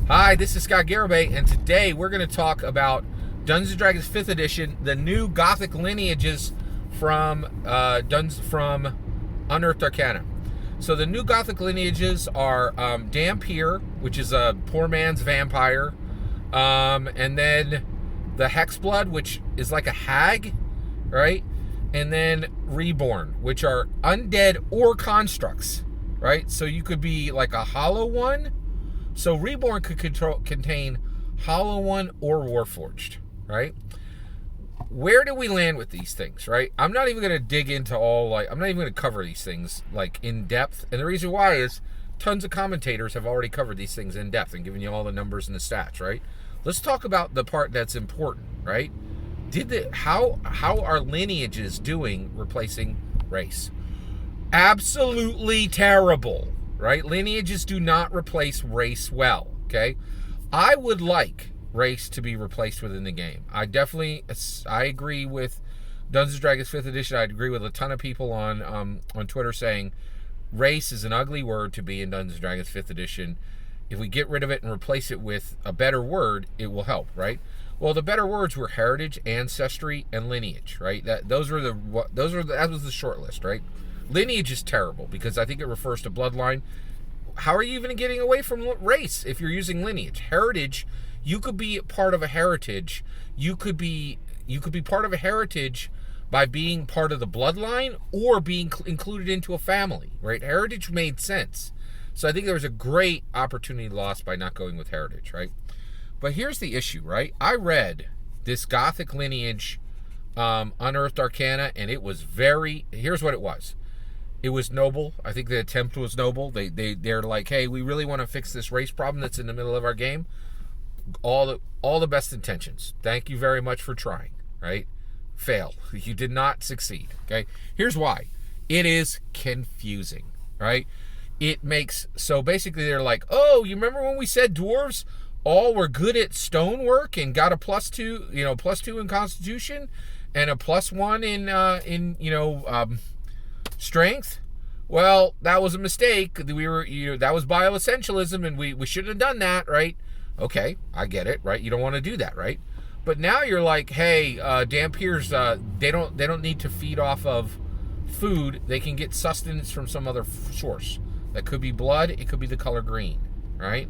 Hi, this is Scott Garibay, and today we're going to talk about Dungeons & Dragons 5th Edition, the new Gothic Lineages from Unearthed Arcana. So the new Gothic Lineages are Dampier, which is a poor man's vampire, and then the Hexblood, which is like a hag, right? And then Reborn, which are undead or constructs, right? So you could be like a hollow one. So Reborn could contain Hollow One or Warforged, right? Where do we land with these things, right? I'm not even going to dig into I'm not even going to cover these things, in depth. And the reason why is tons of commentators have already covered these things in depth and given you all the numbers and the stats, right? Let's talk about the part that's important, right? How are lineages doing replacing race? Absolutely terrible. Right? Lineages do not replace race well, okay? I would like race to be replaced within the game. I agree with Dungeons & Dragons 5th Edition. I agree with a ton of people on Twitter saying race is an ugly word to be in Dungeons & Dragons 5th Edition. If we get rid of it and replace it with a better word, it will help, right? Well, the better words were heritage, ancestry, and lineage, right? That was the short list, right? Lineage is terrible because I think it refers to bloodline. How are you even getting away from race if you're using lineage? Heritage, you could be part of a heritage. You could be part of a heritage by being part of the bloodline or being included into a family, right? Heritage made sense. So I think there was a great opportunity lost by not going with heritage, right? But here's the issue, right? I read this Gothic Lineage Unearthed Arcana, and it was here's what it was. It was noble. I think the attempt was noble. They're like, hey, we really want to fix this race problem that's in the middle of our game. All the best intentions. Thank you very much for trying, right? Fail. You did not succeed, okay? Here's why. It is confusing, right? So basically they're like, oh, you remember when we said dwarves all were good at stonework and got a +2 in Constitution and a +1 in strength? Well, that was a mistake. That was bioessentialism, and we shouldn't have done that, right? Okay, I get it, right? You don't want to do that, right? But now you're like, hey, Dampiers, they don't need to feed off of food. They can get sustenance from some other source. That could be blood. It could be the color green, right?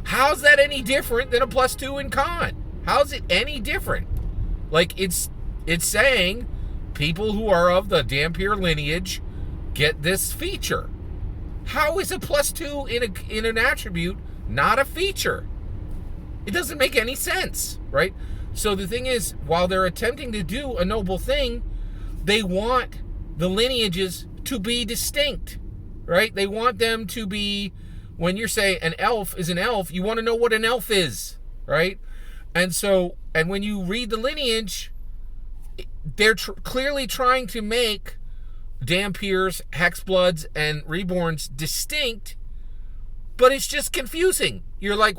How's that any different than a +2 in con? How's it any different? It's saying people who are of the Dampier lineage get this feature. How is a +2 in an attribute not a feature? It doesn't make any sense, right? So the thing is, while they're attempting to do a noble thing, they want the lineages to be distinct, right? They want them to be, when you're saying an elf is an elf, you want to know what an elf is, right? And when you read the lineage, they're clearly trying to make Dampiers, Hexbloods, and Reborns distinct, but it's just confusing. You're like,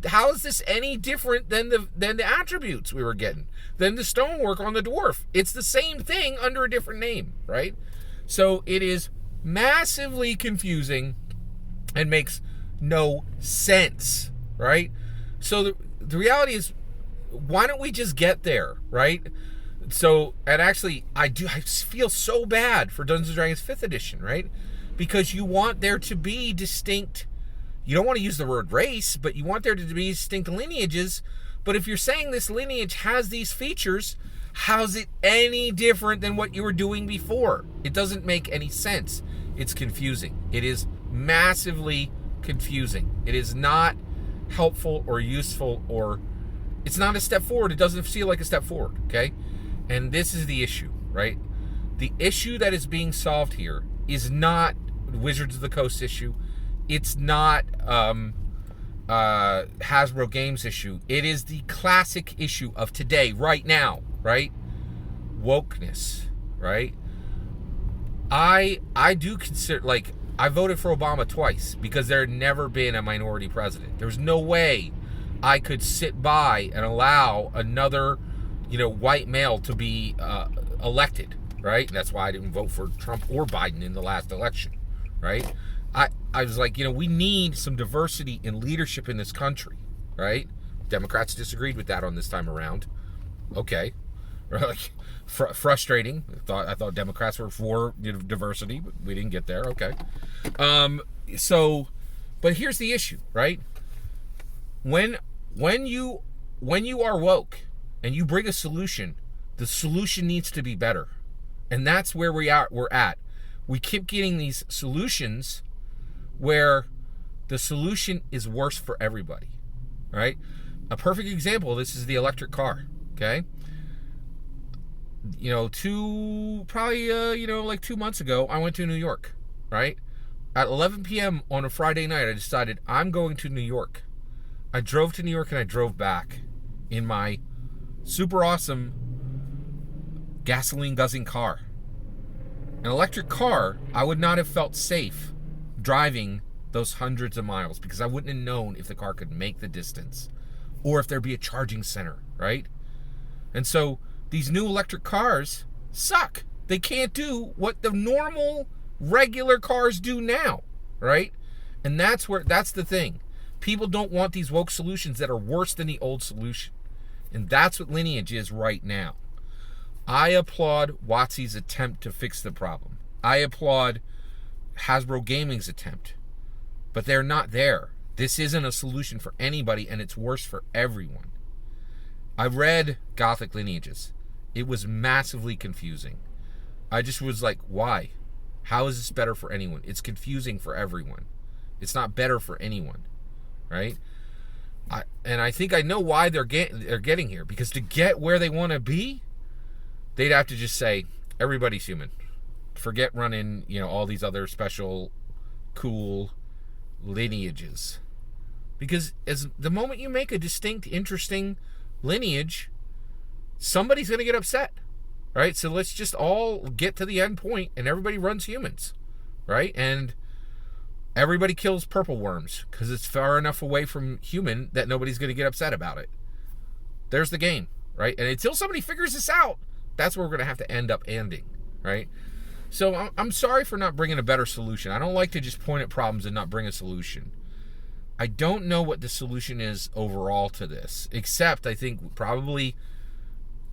how is this any different than the attributes we were getting, than the stonework on the dwarf? It's the same thing under a different name, right? So it is massively confusing and makes no sense, right? So the reality is, why don't we just get there, right? So, and actually, I feel so bad for Dungeons & Dragons 5th Edition, right? Because you want there to be distinct, you don't want to use the word race, but you want there to be distinct lineages. But if you're saying this lineage has these features, how's it any different than what you were doing before? It doesn't make any sense. It's confusing. It is massively confusing. It is not helpful or useful, or it's not a step forward. It doesn't feel like a step forward, okay? And this is the issue, right? The issue that is being solved here is not Wizards of the Coast issue. It's not Hasbro Games issue. It is the classic issue of today, right now, right? Wokeness, right? I do consider, I voted for Obama twice because there had never been a minority president. There's no way I could sit by and allow another white male to be elected, right? And that's why I didn't vote for Trump or Biden in the last election, right? I was like, we need some diversity in leadership in this country, right? Democrats disagreed with that on this time around. Okay. Like, frustrating. I thought Democrats were for diversity, but we didn't get there. Okay. But here's the issue, right? When you are woke and you bring a solution, the solution needs to be better. And that's where we're at. We keep getting these solutions where the solution is worse for everybody, right? A perfect example of this is the electric car, okay? Like 2 months ago, I went to New York, right? At 11 p.m. on a Friday night, I decided I'm going to New York. I drove to New York and I drove back in my super awesome gasoline-guzzling car. An electric car, I would not have felt safe driving those hundreds of miles because I wouldn't have known if the car could make the distance or if there'd be a charging center, right? And so these new electric cars suck. They can't do what the normal, regular cars do now, right? And that's the thing. People don't want these woke solutions that are worse than the old solution. And that's what Lineage is right now. I applaud WotC's attempt to fix the problem. I applaud Hasbro Gaming's attempt. But they're not there. This isn't a solution for anybody, and it's worse for everyone. I read Gothic Lineages. It was massively confusing. I just was like, why? How is this better for anyone? It's confusing for everyone. It's not better for anyone, right? I think I know why they're getting here. Because to get where they want to be, they'd have to just say, everybody's human. Forget running, all these other special, cool lineages. Because as the moment you make a distinct, interesting lineage, somebody's going to get upset, right? So let's just all get to the end point and everybody runs humans, right? And everybody kills purple worms because it's far enough away from human that nobody's going to get upset about it. There's the game, right? And until somebody figures this out, that's where we're going to have to end up ending, right? So I'm sorry for not bringing a better solution. I don't like to just point at problems and not bring a solution. I don't know what the solution is overall to this, except I think probably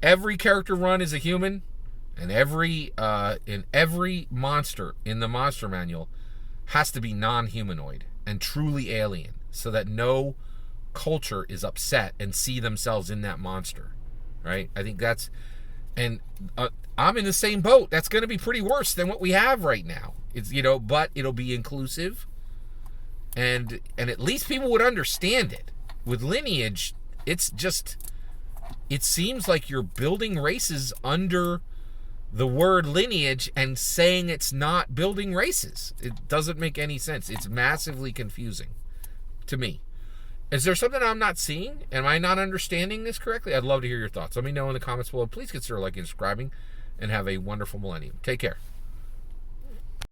every character run is a human, and every monster in the monster manual has to be non-humanoid and truly alien, so that no culture is upset and see themselves in that monster, right? I think that's... And I'm in the same boat. That's going to be pretty worse than what we have right now. It's but it'll be inclusive, and at least people would understand it. With Lineage, it seems like you're building races under the word lineage and saying it's not building races. It doesn't make any sense. It's massively confusing to me. Is there something I'm not seeing? Am I not understanding this correctly? I'd love to hear your thoughts. Let me know in the comments below. Please consider liking and subscribing, and have a wonderful millennium. Take care.